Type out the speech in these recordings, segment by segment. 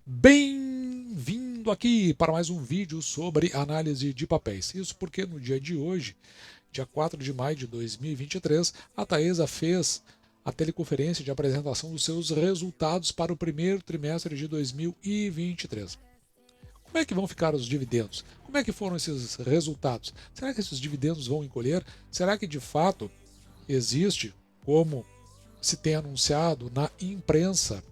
Bem-vindo aqui para mais um vídeo sobre análise de papéis. Isso porque no dia de hoje, dia 4 de maio de 2023, a Taesa fez a teleconferência de apresentação dos seus resultados para o primeiro trimestre de 2023. Como é que vão ficar os dividendos? Como é que foram esses resultados? Será que esses dividendos vão encolher? Será que de fato existe, como se tem anunciado na imprensa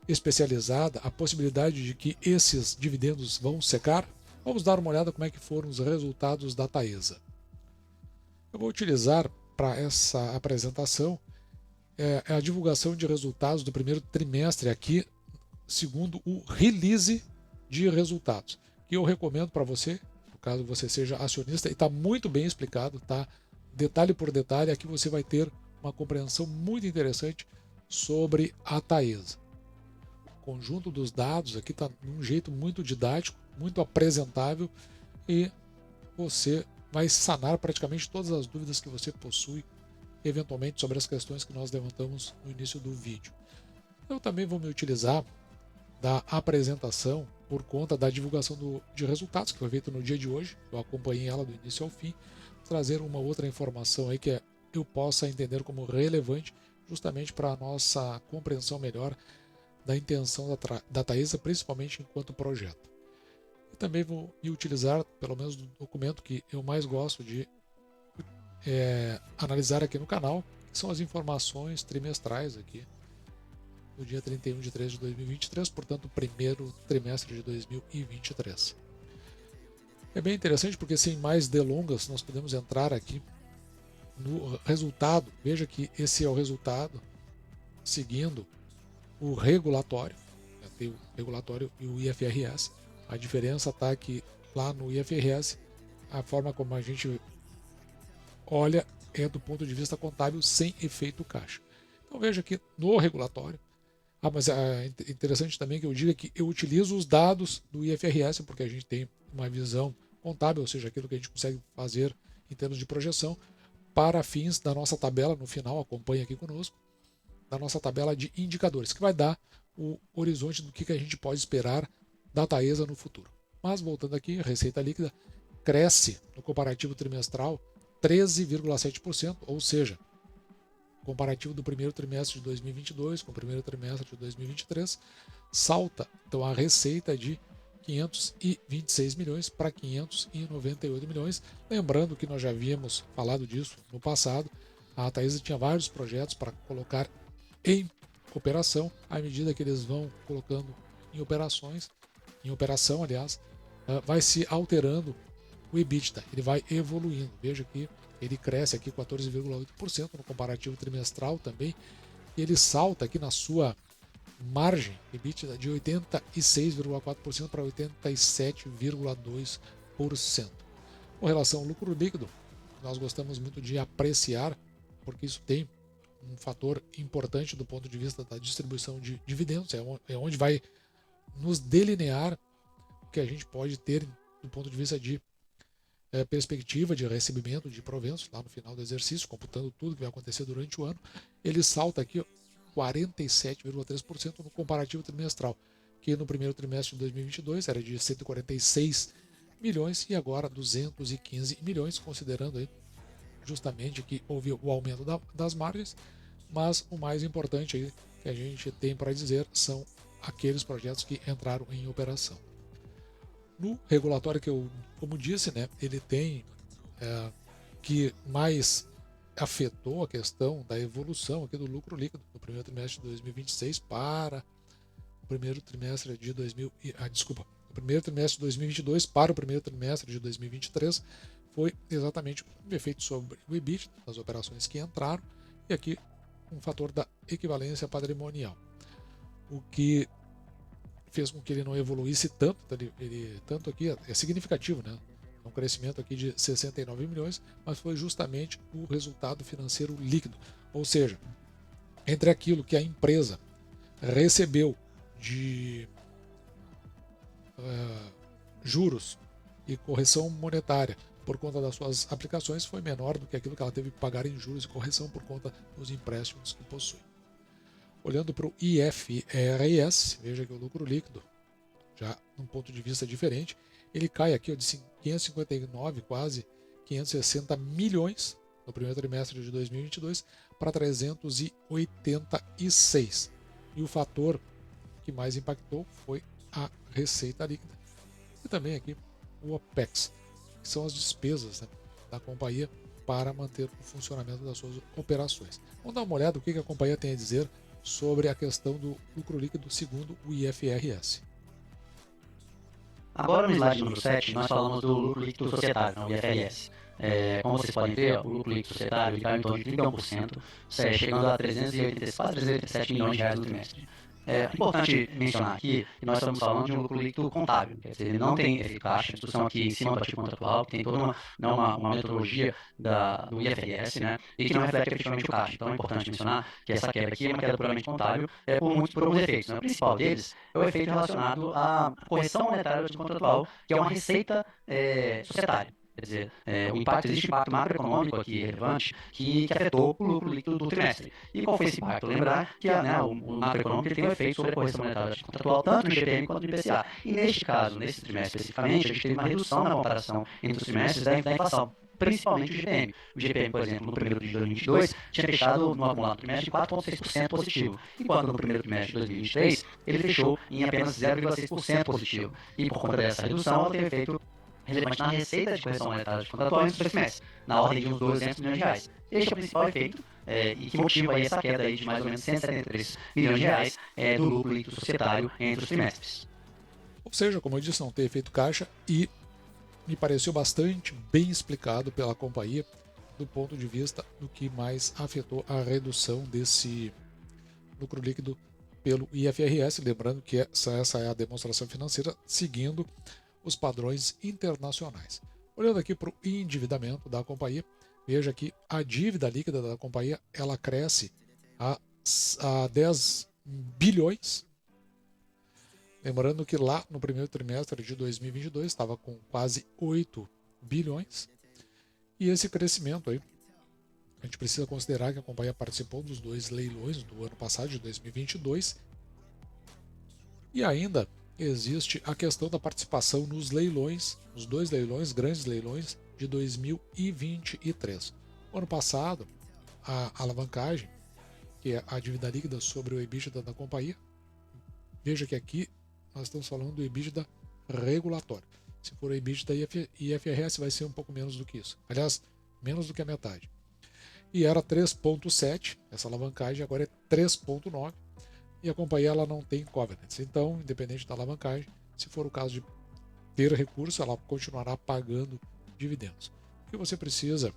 especializada, a possibilidade de que esses dividendos vão secar? Vamos dar uma olhada como é que foram os resultados da Taesa. Eu vou utilizar para essa apresentação a divulgação de resultados do primeiro trimestre aqui, segundo o release de resultados, que eu recomendo para você, no caso você seja acionista, e está muito bem explicado, tá? Detalhe por detalhe, aqui você vai ter uma compreensão muito interessante sobre a Taesa. Conjunto dos dados aqui está de um jeito muito didático, muito apresentável, e você vai sanar praticamente todas as dúvidas que você possui eventualmente sobre as questões que nós levantamos no início do vídeo. Eu também vou me utilizar da apresentação por conta da divulgação de resultados que foi feita no dia de hoje. Eu acompanhei ela do início ao fim, trazer uma outra informação aí que eu possa entender como relevante justamente para a nossa compreensão melhor da intenção da Taesa, principalmente enquanto projeto. E também vou me utilizar, pelo menos, do documento que eu mais gosto de analisar aqui no canal, que são as informações trimestrais aqui do dia 31 de 3 de 2023, portanto, o primeiro trimestre de 2023. É bem interessante porque, sem mais delongas, nós podemos entrar aqui no resultado. Veja que esse é o resultado seguindo o regulatório, tem o regulatório e o IFRS. A diferença está que lá no IFRS, a forma como a gente olha é do ponto de vista contábil sem efeito caixa. Então veja que no regulatório, mas é interessante também que eu diga que eu utilizo os dados do IFRS, porque a gente tem uma visão contábil, ou seja, aquilo que a gente consegue fazer em termos de projeção, para fins da nossa tabela, no final, acompanhe aqui conosco, da nossa tabela de indicadores, que vai dar o horizonte do que a gente pode esperar da Taesa no futuro. Mas voltando aqui, a receita líquida cresce no comparativo trimestral 13,7%, ou seja, comparativo do primeiro trimestre de 2022 com o primeiro trimestre de 2023, salta então a receita de 526 milhões para 598 milhões. Lembrando que nós já havíamos falado disso no passado, a Taesa tinha vários projetos para colocar em operação. À medida que eles vão colocando em operação, aliás, vai se alterando o EBITDA, ele vai evoluindo. Veja que ele cresce aqui 14,8% no comparativo trimestral também. E ele salta aqui na sua margem EBITDA de 86,4% para 87,2%. Com relação ao lucro líquido, nós gostamos muito de apreciar, porque isso tem um fator importante do ponto de vista da distribuição de dividendos, é onde vai nos delinear o que a gente pode ter do ponto de vista de perspectiva de recebimento de proventos lá no final do exercício, computando tudo que vai acontecer durante o ano. Ele salta aqui 47,3% no comparativo trimestral, que no primeiro trimestre de 2022 era de 146 milhões e agora 215 milhões, considerando aí justamente que houve o aumento das margens, mas o mais importante aí que a gente tem para dizer são aqueles projetos que entraram em operação. No regulatório que eu, como disse, né, ele tem que mais afetou a questão da evolução aqui do lucro líquido no primeiro trimestre de 2026 para o primeiro trimestre de o primeiro trimestre de 2022 para o primeiro trimestre de 2023 foi exatamente um efeito sobre o EBIT das operações que entraram e aqui um fator da equivalência patrimonial, o que fez com que ele não evoluísse tanto. Tanto aqui é significativo, né? Um crescimento aqui de 69 milhões, mas foi justamente o resultado financeiro líquido, ou seja, entre aquilo que a empresa recebeu de juros e correção monetária por conta das suas aplicações foi menor do que aquilo que ela teve que pagar em juros e correção por conta dos empréstimos que possui. Olhando para o IFRS, veja que o lucro líquido já num ponto de vista diferente. Ele cai aqui ó, de 559, quase 560 milhões no primeiro trimestre de 2022 para 386. E o fator que mais impactou foi a receita líquida. E também aqui o OPEX, que são as despesas, né, da companhia para manter o funcionamento das suas operações. Vamos dar uma olhada no que a companhia tem a dizer sobre a questão do lucro líquido segundo o IFRS. Agora no slide número 7, nós falamos do lucro líquido societário, o IFRS. Como vocês podem ver, o lucro líquido societário ele caiu em torno de 31%, chegando a 380, quase 387 milhões de reais no trimestre. É importante mencionar aqui que nós estamos falando de um lucro líquido contábil, quer dizer, ele não tem efeito caixa, a discussão aqui em cima do artigo contratual, que tem toda uma metodologia do IFRS, né, e que não reflete efetivamente o caixa. Então é importante mencionar que essa queda aqui é uma queda puramente contábil por alguns efeitos. Né? O principal deles é o efeito relacionado à correção monetária do artigo contratual, que é uma receita societária. Quer dizer, existe um impacto macroeconômico aqui relevante que afetou o lucro líquido do trimestre. E qual foi esse impacto? Lembrar que o macroeconômico tem um efeito sobre a correção monetária contratual, tanto no IGPM quanto no IPCA. E neste caso, nesse trimestre especificamente, a gente teve uma redução na comparação entre os trimestres da inflação, principalmente o IGPM. O IGPM, por exemplo, no primeiro trimestre de 2022, tinha fechado no acumulado trimestre de 4,6% positivo, enquanto no primeiro trimestre de 2023 ele fechou em apenas 0,6% positivo. E por conta dessa redução, ela teve efeito relevante na receita de correção monetária contratual entre os dois trimestres, na ordem de uns 200 milhões de reais. Este é o principal efeito e que motiva aí essa queda aí de mais ou menos 173 milhões de reais do lucro líquido societário entre os trimestres. Ou seja, como eu disse, não tem efeito caixa e me pareceu bastante bem explicado pela companhia do ponto de vista do que mais afetou a redução desse lucro líquido pelo IFRS, lembrando que essa é a demonstração financeira seguindo os padrões internacionais. Olhando aqui para o endividamento da companhia, veja que a dívida líquida da companhia ela cresce a 10 bilhões. Lembrando que lá no primeiro trimestre de 2022 estava com quase 8 bilhões. E esse crescimento aí, a gente precisa considerar que a companhia participou dos 2 leilões do ano passado, de 2022. E ainda existe a questão da participação nos leilões, os 2 leilões, grandes leilões de 2023. No ano passado, a alavancagem, que é a dívida líquida sobre o EBITDA da companhia, veja que aqui nós estamos falando do EBITDA regulatório. Se for o EBITDA IFRS vai ser um pouco menos do que isso. Aliás, menos do que a metade. E era 3,7, essa alavancagem agora é 3,9. E a companhia ela não tem covenants. Então, independente da alavancagem, se for o caso de ter recurso, ela continuará pagando dividendos. O que você precisa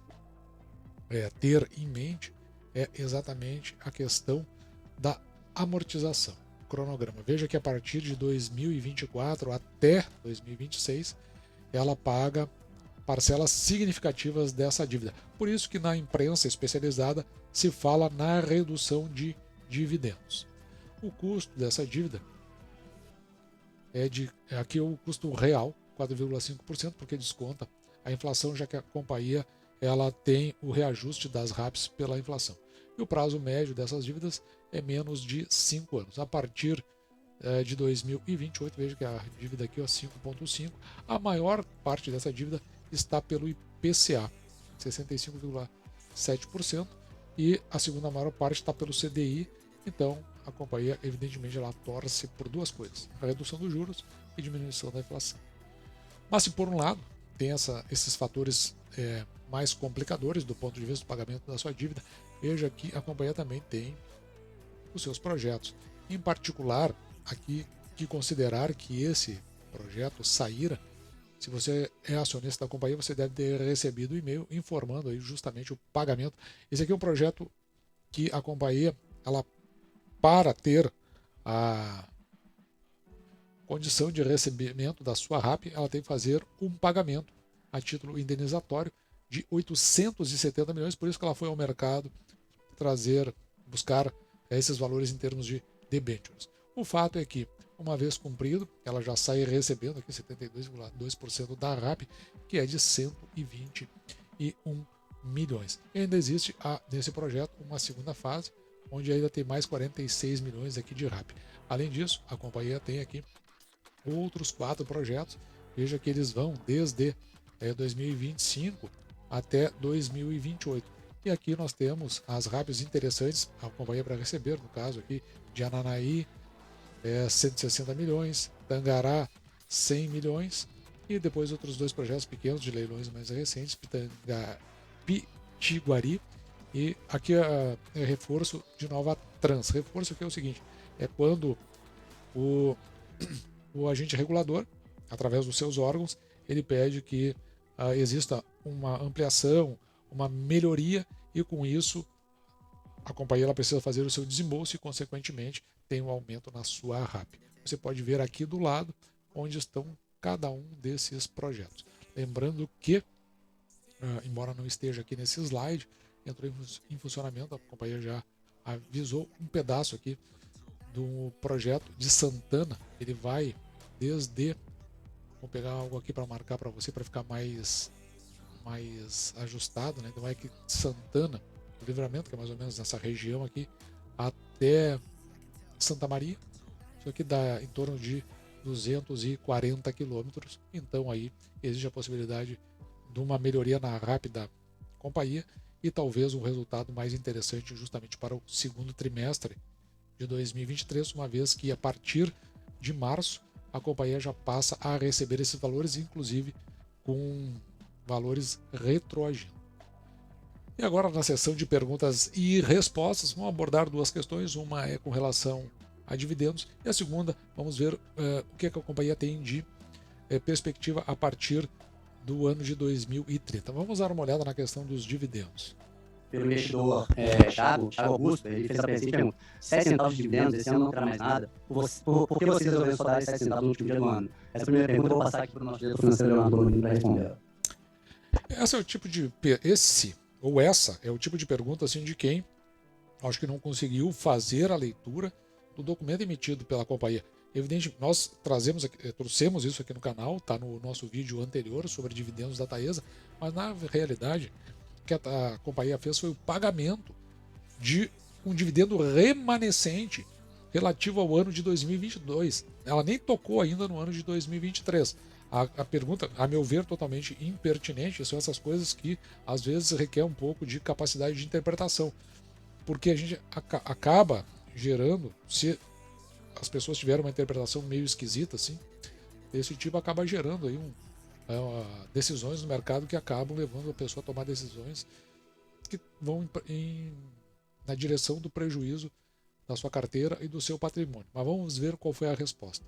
ter em mente é exatamente a questão da amortização. Cronograma. Veja que a partir de 2024 até 2026, ela paga parcelas significativas dessa dívida. Por isso que na imprensa especializada se fala na redução de dividendos. O custo dessa dívida aqui é o custo real, 4,5%, porque desconta a inflação, já que a companhia ela tem o reajuste das RAPs pela inflação. E o prazo médio dessas dívidas é menos de 5 anos. A partir de 2028, veja que a dívida aqui é 5,5%. A maior parte dessa dívida está pelo IPCA, 65,7%, e a segunda maior parte está pelo CDI. Então, a companhia, evidentemente, ela torce por 2 coisas: a redução dos juros e diminuição da inflação. Mas, se por um lado tem esses fatores mais complicadores do ponto de vista do pagamento da sua dívida, veja que a companhia também tem os seus projetos. Em particular, aqui que considerar que esse projeto Saíra, se você é acionista da companhia, você deve ter recebido um e-mail informando aí justamente o pagamento. Esse aqui é um projeto que a companhia, ela, para ter a condição de recebimento da sua RAP, ela tem que fazer um pagamento a título indenizatório de 870 milhões, por isso que ela foi ao mercado buscar esses valores em termos de debêntures. O fato é que, uma vez cumprido, ela já sai recebendo aqui 72,2% da RAP, que é de 121 milhões. E ainda existe nesse projeto uma segunda fase, onde ainda tem mais 46 milhões aqui de RAP. Além disso, a companhia tem aqui outros 4 projetos. Veja que eles vão desde 2025 até 2028. E aqui nós temos as RAPs interessantes, a companhia para receber, no caso aqui de Ananaí, 160 milhões, Tangará, 100 milhões, e depois outros 2 projetos pequenos de leilões mais recentes, Pitiguari, e aqui é reforço de Nova Trans. Reforço que é o seguinte, é quando o agente regulador, através dos seus órgãos, ele pede que exista uma ampliação, uma melhoria, e com isso a companhia ela precisa fazer o seu desembolso e, consequentemente, tem um aumento na sua RAP. Você pode ver aqui do lado onde estão cada um desses projetos. Lembrando que, embora não esteja aqui nesse slide, entrou em funcionamento, a companhia já avisou um pedaço aqui do projeto de Santana. Ele vai desde... Vou pegar algo aqui para marcar para você, para ficar mais ajustado, né? Então vai aqui de Santana, o Livramento, que é mais ou menos nessa região aqui, até Santa Maria. Isso aqui dá em torno de 240 quilômetros. Então aí existe a possibilidade de uma melhoria na RAP da companhia e talvez um resultado mais interessante justamente para o segundo trimestre de 2023, uma vez que a partir de março a companhia já passa a receber esses valores, inclusive com valores retroagindo. E agora, na sessão de perguntas e respostas, vamos abordar 2 questões. Uma é com relação a dividendos e a segunda, vamos ver o que a companhia tem de perspectiva a partir do ano de 2030. Vamos dar uma olhada na questão dos dividendos. Pelo investidor Thiago Augusto, ele fez a pergunta: 7 centavos de dividendos, esse ano não terá mais nada. Por que vocês resolveram só dar 7 centavos no último dia do ano? Essa é a primeira pergunta, eu vou passar aqui para o nosso diretor financeiro, Leonardo Domingos, para responder. Essa é o tipo de pergunta assim, de quem acho que não conseguiu fazer a leitura do documento emitido pela companhia. Evidente, nós trouxemos isso aqui no canal, está no nosso vídeo anterior sobre dividendos da Taesa, mas na realidade o que a companhia fez foi o pagamento de um dividendo remanescente relativo ao ano de 2022. Ela nem tocou ainda no ano de 2023. A pergunta, a meu ver, totalmente impertinente, são essas coisas que às vezes requer um pouco de capacidade de interpretação, porque a gente acaba gerando, se as pessoas tiverem uma interpretação meio esquisita assim, esse tipo acaba gerando aí decisões no mercado que acabam levando a pessoa a tomar decisões que vão na direção do prejuízo da sua carteira e do seu patrimônio. Mas vamos ver qual foi a resposta.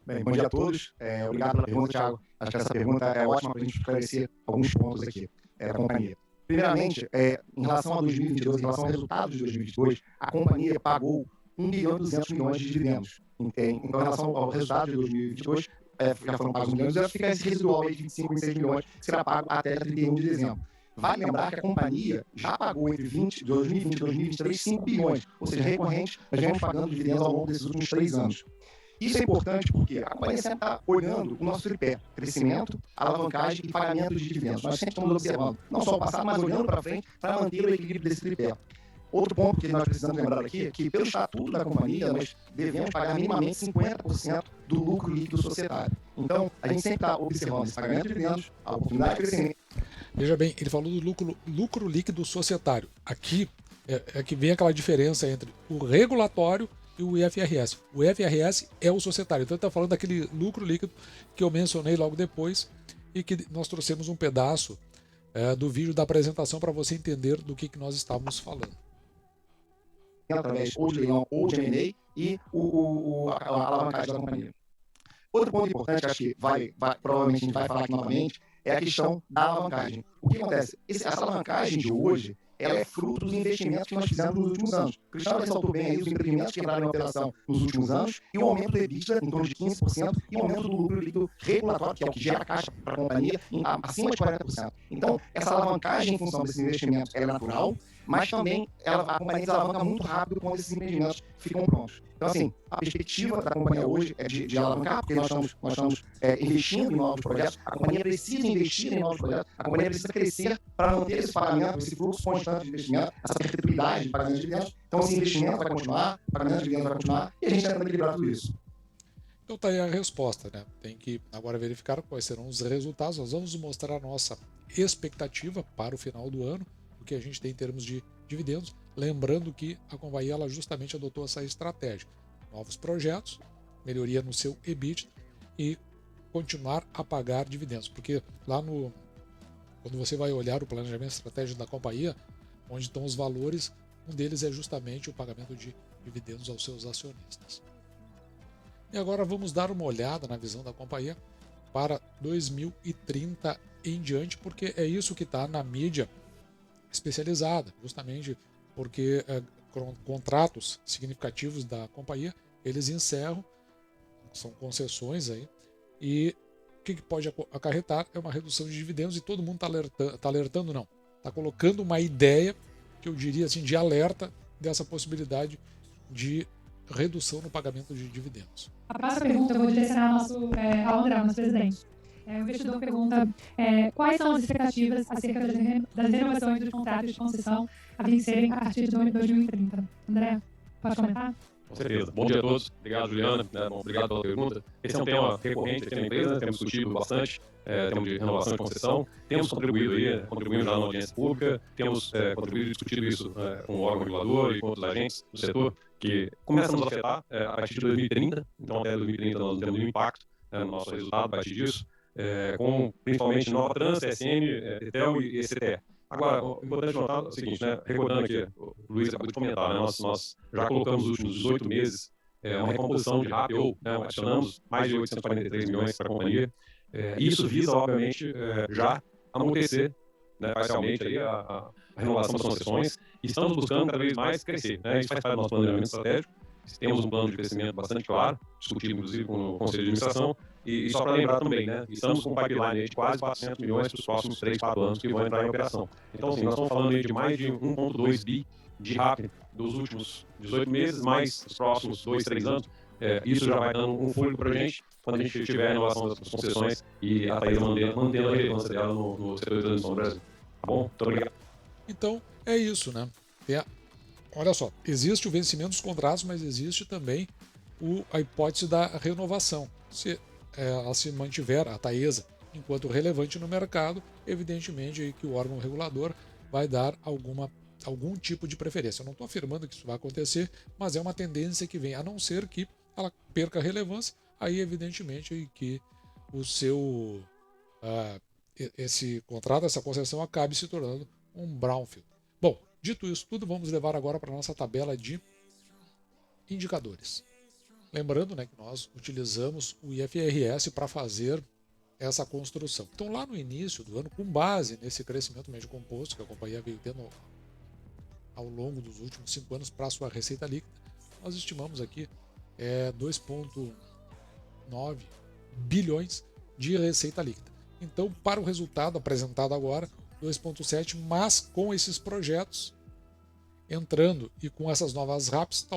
Bem, bom dia a todos. Obrigado pela pergunta, Thiago. Acho que essa pergunta é ótima para a gente esclarecer alguns pontos aqui da companhia. Primeiramente, em relação a 2022, em relação ao resultado de 2022, a companhia pagou 1.200 milhões de dividendos. Então, em relação ao resultado de 2022, já foram pagos 1 milhão, e fica esse residual aí de 25 e 26 milhões, que será pago até 31 de dezembro. Vale lembrar que a companhia já pagou entre 2020 e 2023 5 bilhões, ou seja, recorrente, nós vamos pagando dividendos ao longo desses últimos 3 anos. Isso é importante porque a companhia sempre está olhando o nosso tripé: crescimento, alavancagem e pagamento de dividendos. Nós sempre estamos observando, não só o passado, mas olhando para frente para manter o equilíbrio desse tripé. Outro ponto que nós precisamos lembrar aqui é que, pelo estatuto da companhia, nós devemos pagar minimamente 50% do lucro líquido societário. Então, a gente sempre está observando esse pagamento de dividendos, a oportunidade de crescimento. Veja bem, ele falou do lucro líquido societário. Aqui é que vem aquela diferença entre o regulatório e o IFRS. O IFRS é o societário. Então ele está falando daquele lucro líquido que eu mencionei logo depois e que nós trouxemos um pedaço do vídeo da apresentação para você entender do que nós estávamos falando. Através ou de leilão ou de M&A e a alavancagem da companhia. Outro ponto importante, acho que provavelmente a gente vai falar aqui novamente, é a questão da alavancagem. O que acontece? Essa alavancagem de hoje, ela é fruto dos investimentos que nós fizemos nos últimos anos. O Cristiano ressaltou bem aí os empreendimentos que entraram em operação nos últimos anos e o aumento do EBITDA em torno de 15% e o aumento do lucro líquido regulatório, que é o que gera caixa para a companhia, acima de 40%. Então, essa alavancagem em função desses investimentos é natural, mas também a companhia desalavanca muito rápido quando esses empreendimentos ficam prontos. Então, assim, a perspectiva da companhia hoje é de alavancar, porque nós estamos investindo em novos projetos, a companhia precisa investir em novos projetos, a companhia precisa crescer para manter esse pagamento, esse fluxo constante de investimento, essa perpetuidade de pagamento de dividendos. Então, esse investimento vai continuar, o pagamento de dividendos vai continuar, e a gente tenta equilibrar tudo isso. Então tá aí a resposta, né? Tem que agora verificar quais serão os resultados. Nós vamos mostrar a nossa expectativa para o final do ano, o que a gente tem em termos de dividendos. Lembrando que a companhia ela justamente adotou essa estratégia. Novos projetos, melhoria no seu EBITDA e continuar a pagar dividendos. Porque lá quando você vai olhar o planejamento estratégico da companhia, onde estão os valores, um deles é justamente o pagamento de dividendos aos seus acionistas. E agora vamos dar uma olhada na visão da companhia para 2030 em diante, porque é isso que está na mídia especializada, justamente porque contratos significativos da companhia, eles encerram, são concessões aí, e o que pode acarretar é uma redução de dividendos e todo mundo está alertando, não, está colocando uma ideia, que eu diria assim, de alerta dessa possibilidade de redução no pagamento de dividendos. A próxima pergunta eu vou direcionar ao André, nosso presidente. O investidor pergunta quais são as expectativas acerca das renovações dos contratos de concessão a vencerem a partir de 2030. André, pode comentar? Com certeza. Bom dia a todos. Obrigado, Juliana. Obrigado pela pergunta. Esse é um tema recorrente aqui na empresa, temos discutido bastante, tema de renovação de concessão. Temos contribuído já na audiência pública, temos contribuído e discutido isso com o órgão regulador e com outros agentes do setor, que começam a nos afetar a partir de 2030. Então, até 2030 nós temos um impacto no nosso resultado a partir disso, com principalmente Nova Trans, CSN, Tetel e ECTE. Agora, o importante notar é o seguinte, né? Recordando aqui, o Luiz acabou de comentar, né? Nós já colocamos nos últimos 18 meses uma recomposição de RAP, né? Adicionamos mais de 843 milhões para a companhia. E isso visa, obviamente, já amortecer, né, parcialmente aí a renovação das concessões. E estamos buscando cada vez mais crescer, né? Isso faz parte do nosso planejamento estratégico. Temos um plano de crescimento bastante claro, discutido inclusive com o Conselho de Administração. E só para lembrar também, né, estamos com um pipeline de quase 400 milhões para os próximos 3, 4 anos que vão entrar em operação. Então, assim, nós estamos falando de mais de 1,2 bi de RAP dos últimos 18 meses, mais os próximos 2, 3 anos. Isso já vai dando um fôlego para a gente quando a gente tiver a inovação das concessões e a Taesa mantendo a relevância dela no setor de transmissão do Brasil. Tá bom? Muito obrigado. Então, é isso, né? Olha só, existe o vencimento dos contratos, mas existe também a hipótese da renovação. Se ela se mantiver, a Taesa, enquanto relevante no mercado, evidentemente que o órgão regulador vai dar algum tipo de preferência. Eu não estou afirmando que isso vai acontecer, mas é uma tendência que vem, a não ser que ela perca relevância, aí evidentemente que esse contrato, essa concessão acabe se tornando um brownfield. Bom, dito isso tudo, vamos levar agora para a nossa tabela de indicadores. Lembrando, né, que nós utilizamos o IFRS para fazer essa construção. Então, lá no início do ano, com base nesse crescimento médio composto que a companhia veio tendo ao longo dos últimos 5 anos para a sua receita líquida, nós estimamos aqui 2,9 bilhões de receita líquida. Então, para o resultado apresentado agora, 2,7, mas com esses projetos entrando e com essas novas RAPs,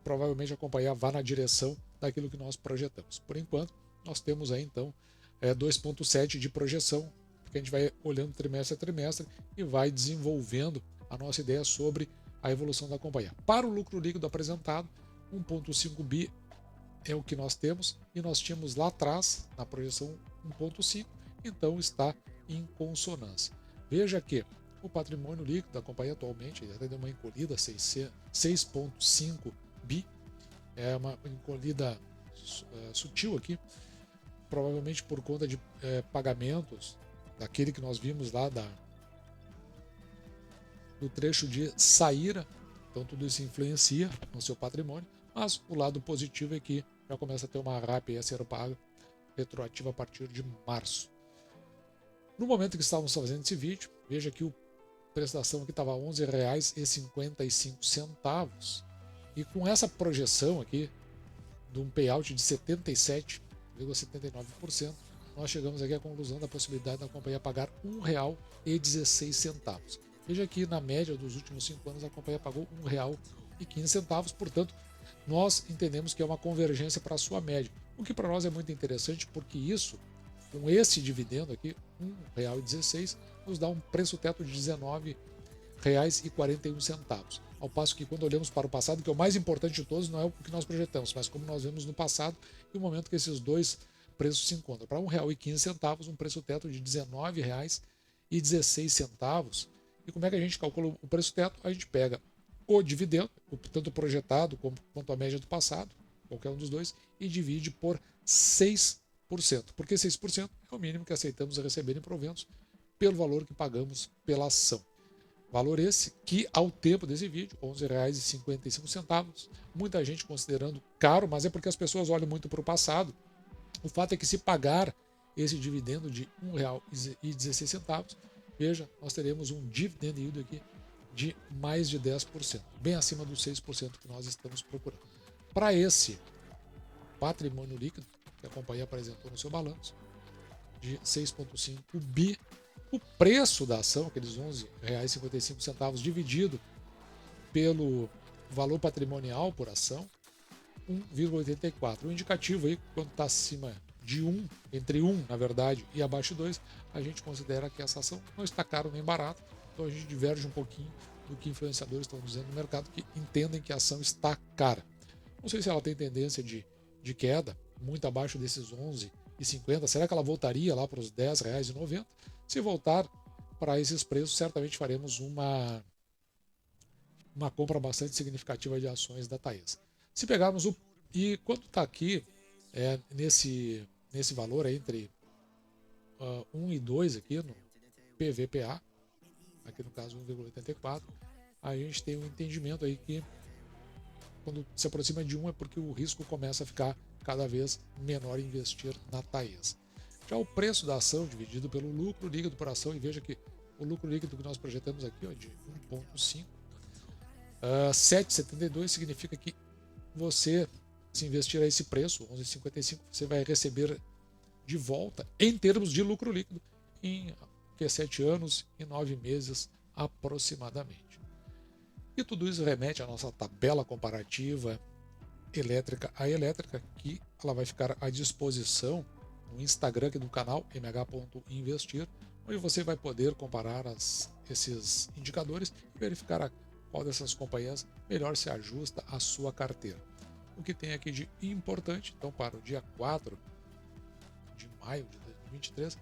provavelmente a companhia vá na direção daquilo que nós projetamos. Por enquanto, nós temos aí então 2,7 de projeção, porque a gente vai olhando trimestre a trimestre e vai desenvolvendo a nossa ideia sobre a evolução da companhia. Para o lucro líquido apresentado, 1,5 bi é o que nós temos, e nós tínhamos lá atrás, na projeção, 1,5, então está em consonância. Veja que o patrimônio líquido da companhia atualmente até deu uma encolhida, 6,5 bi, é uma encolhida sutil aqui, provavelmente por conta de pagamentos daquele que nós vimos lá do trecho de Saíra, então tudo isso influencia no seu patrimônio, mas o lado positivo é que já começa a ter uma RAP a ser paga retroativa a partir de março. No momento que estávamos fazendo esse vídeo, veja que o preço da ação aqui estava R$ 11,55, e com essa projeção aqui de um payout de 77,79%, nós chegamos aqui à conclusão da possibilidade da companhia pagar R$ 1,16. Veja que na média dos últimos 5 anos a companhia pagou R$ 1,15, portanto nós entendemos que é uma convergência para a sua média, o que para nós é muito interessante, porque isso, com esse dividendo aqui, R$ 1,16, nos dá um preço teto de R$ 19,41. ao passo que quando olhamos para o passado, que é o mais importante de todos, não é o que nós projetamos, mas como nós vemos no passado e o momento que esses dois preços se encontram. Para R$ 1,15, um preço teto de R$ 19,16. E como é que a gente calcula o preço teto? A gente pega o dividendo, tanto projetado quanto a média do passado, qualquer um dos dois, e divide por 6%. Porque 6% é o mínimo que aceitamos receber em proventos pelo valor que pagamos pela ação. Valor esse que, ao tempo desse vídeo, R$ 11,55. Muita gente considerando caro, mas é porque as pessoas olham muito para o passado. O fato é que se pagar esse dividendo de R$ 1,16, veja, nós teremos um dividend yield aqui de mais de 10%, bem acima dos 6% que nós estamos procurando. Para esse patrimônio líquido, que a companhia apresentou no seu balanço, de 6,5 bi, o preço da ação, aqueles R$ 11,55 dividido pelo valor patrimonial por ação, 1,84. O indicativo aí, quando está acima de 1, entre 1, na verdade, e abaixo de 2, a gente considera que essa ação não está cara nem barata, então a gente diverge um pouquinho do que influenciadores estão dizendo no mercado, que entendem que a ação está cara. Não sei se ela tem tendência de queda, muito abaixo desses 11,50. Será que ela voltaria lá para os R$ 10,90? Se voltar para esses preços, certamente faremos uma compra bastante significativa de ações da Taesa. Se pegarmos e quando está aqui nesse valor aí, entre 1 e 2 aqui no PVPA, aqui no caso 1,84, a gente tem um entendimento aí que quando se aproxima de 1 é porque o risco começa a ficar cada vez menor em investir na Taesa. Já o preço da ação dividido pelo lucro líquido por ação, e veja que o lucro líquido que nós projetamos aqui de 1,5, 7,72 significa que você, se investir a esse preço, 11,55, você vai receber de volta, em termos de lucro líquido, em 7 anos e 9 meses aproximadamente. E tudo isso remete à nossa tabela comparativa elétrica a elétrica, que ela vai ficar à disposição no Instagram aqui do canal, mh.investir, onde você vai poder comparar esses indicadores e verificar qual dessas companhias melhor se ajusta à sua carteira. O que tem aqui de importante, então, para o dia 4 de maio de 2023,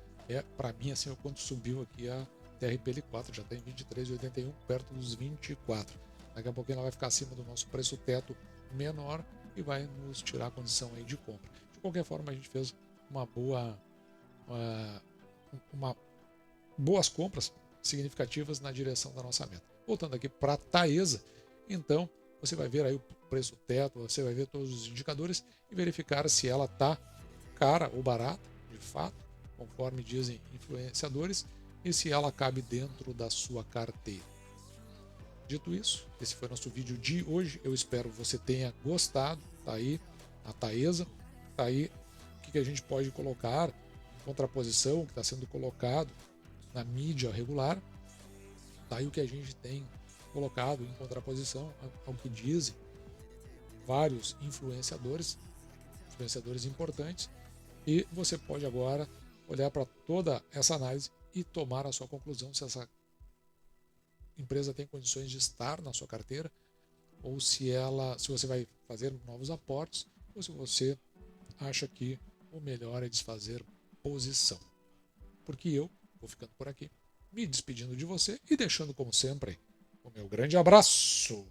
para mim, assim, o quanto subiu aqui a TRPL4, já está em 23,81, perto dos 24. Daqui a pouquinho ela vai ficar acima do nosso preço teto menor e vai nos tirar a condição aí de compra. De qualquer forma, a gente fez boas compras significativas na direção da nossa meta. Voltando aqui para a Taesa, então você vai ver aí o preço teto, você vai ver todos os indicadores e verificar se ela está cara ou barata, de fato, conforme dizem influenciadores, e se ela cabe dentro da sua carteira. Dito isso, esse foi nosso vídeo de hoje. Eu espero que você tenha gostado. Tá aí a Taesa, tá aí o que a gente pode colocar em contraposição, que está sendo colocado na mídia regular. Tá aí o que a gente tem colocado em contraposição ao que dizem vários influenciadores importantes, e você pode agora olhar para toda essa análise e tomar a sua conclusão se essa empresa tem condições de estar na sua carteira, ou se você vai fazer novos aportes, ou se você acha que o melhor é desfazer posição. Porque eu vou ficando por aqui, me despedindo de você e deixando, como sempre, o meu grande abraço.